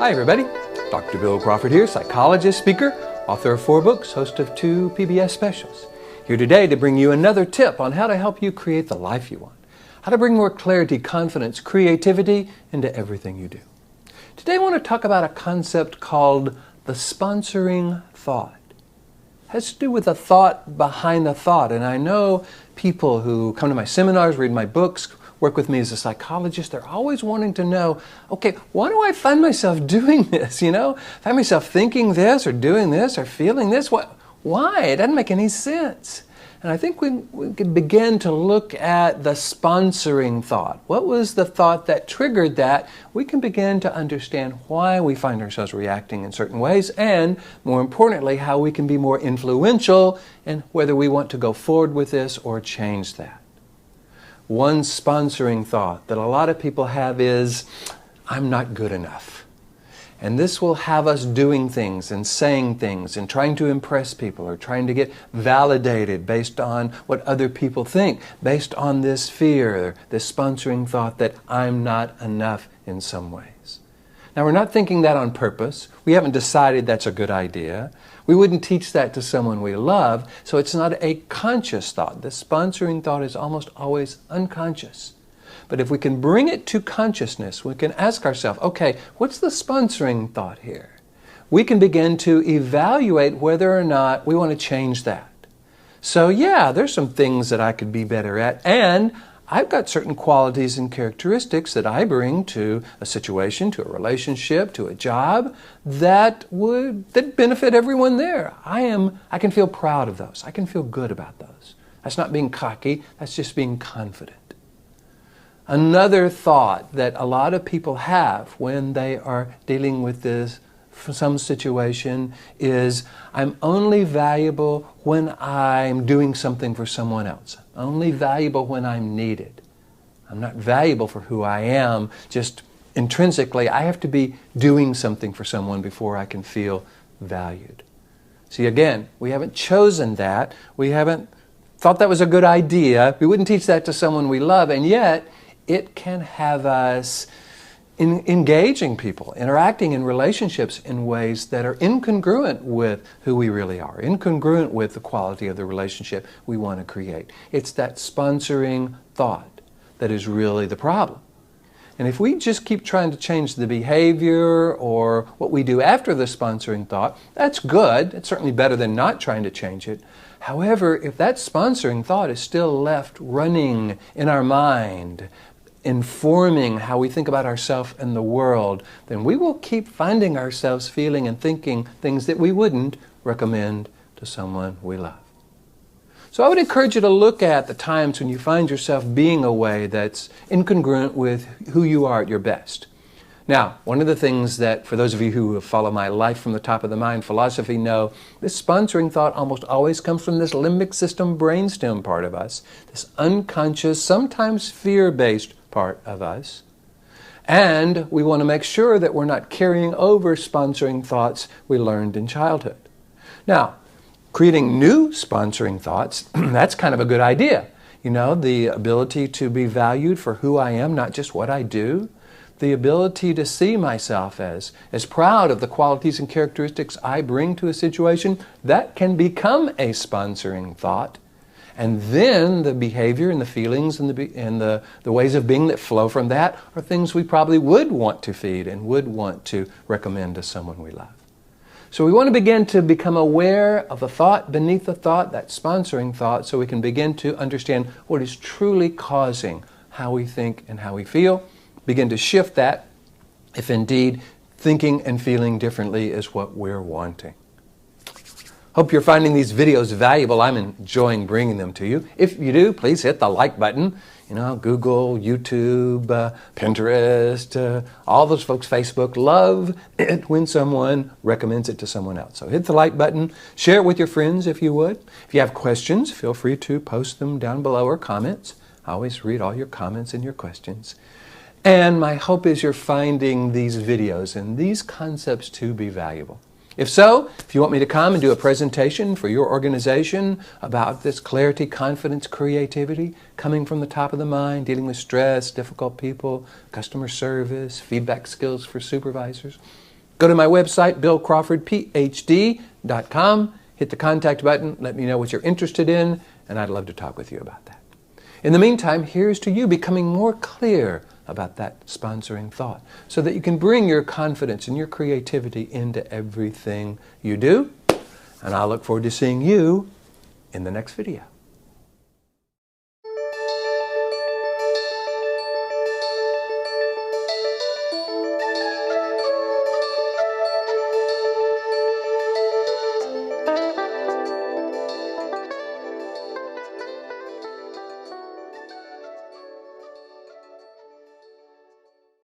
Hi everybody, Dr. Bill Crawford here, psychologist, speaker, author of 4 books, host of 2 PBS specials. Here today to bring you another tip on how to help you create the life you want. How to bring more clarity, confidence, creativity into everything you do. Today I want to talk about a concept called the sponsoring thought. It has to do with the thought behind the thought. And I know people who come to my seminars, read my books, work with me as a psychologist, they're always wanting to know, okay, why do I find myself doing this, Find myself thinking this or doing this or feeling this? Why? It doesn't make any sense. And I think we can begin to look at the sponsoring thought. What was the thought that triggered that? We can begin to understand why we find ourselves reacting in certain ways and, more importantly, how we can be more influential in whether we want to go forward with this or change that. One sponsoring thought that a lot of people have is, I'm not good enough. And this will have us doing things and saying things and trying to impress people or trying to get validated based on what other people think, based on this fear, this sponsoring thought that I'm not enough in some ways. Now, we're not thinking that on purpose. We haven't decided that's a good idea. We wouldn't teach that to someone we love, so it's not a conscious thought. The sponsoring thought is almost always unconscious. But if we can bring it to consciousness, we can ask ourselves, okay, what's the sponsoring thought here? We can begin to evaluate whether or not we want to change that. So yeah, there's some things that I could be better at, and I've got certain qualities and characteristics that I bring to a situation, to a relationship, to a job that benefit everyone there. I can feel proud of those. I can feel good about those. That's not being cocky, that's just being confident. Another thought that a lot of people have when they are dealing with this some situation is, I'm only valuable when I'm doing something for someone else. Only valuable when I'm needed. I'm not valuable for who I am. Just intrinsically, I have to be doing something for someone before I can feel valued. See, again, we haven't chosen that. We haven't thought that was a good idea. We wouldn't teach that to someone we love, and yet it can have us engaging people, interacting in relationships in ways that are incongruent with who we really are, incongruent with the quality of the relationship we want to create. It's that sponsoring thought that is really the problem. And if we just keep trying to change the behavior or what we do after the sponsoring thought, that's good. It's certainly better than not trying to change it. However, if that sponsoring thought is still left running in our mind, informing how we think about ourselves and the world, then we will keep finding ourselves feeling and thinking things that we wouldn't recommend to someone we love. So I would encourage you to look at the times when you find yourself being a way that's incongruent with who you are at your best. Now, one of the things that, for those of you who have followed my Life from the Top of the Mind philosophy know, this sponsoring thought almost always comes from this limbic system brainstem part of us, this unconscious, sometimes fear-based part of us. And we want to make sure that we're not carrying over sponsoring thoughts we learned in childhood. Now, creating new sponsoring thoughts, that's kind of a good idea. The ability to be valued for who I am, not just what I do. The ability to see myself as proud of the qualities and characteristics I bring to a situation, that can become a sponsoring thought. And then the behavior and the feelings and the ways of being that flow from that are things we probably would want to feed and would want to recommend to someone we love. So we want to begin to become aware of the thought beneath the thought, that sponsoring thought, so we can begin to understand what is truly causing how we think and how we feel. Begin to shift that if indeed thinking and feeling differently is what we're wanting. Hope you're finding these videos valuable. I'm enjoying bringing them to you. If you do, please hit the like button. Google, YouTube, Pinterest, all those folks, Facebook, love it when someone recommends it to someone else. So hit the like button, share it with your friends if you would. If you have questions, feel free to post them down below or comments. I always read all your comments and your questions. And my hope is you're finding these videos and these concepts to be valuable. If so, if you want me to come and do a presentation for your organization about this clarity, confidence, creativity, coming from the top of the mind, dealing with stress, difficult people, customer service, feedback skills for supervisors, Go to my website, billcrawfordphd.com. Hit the contact button. Let me know what you're interested in, and I'd love to talk with you about that. In the meantime, here's to you becoming more clear about that sponsoring thought so that you can bring your confidence and your creativity into everything you do. And I'll look forward to seeing you in the next video.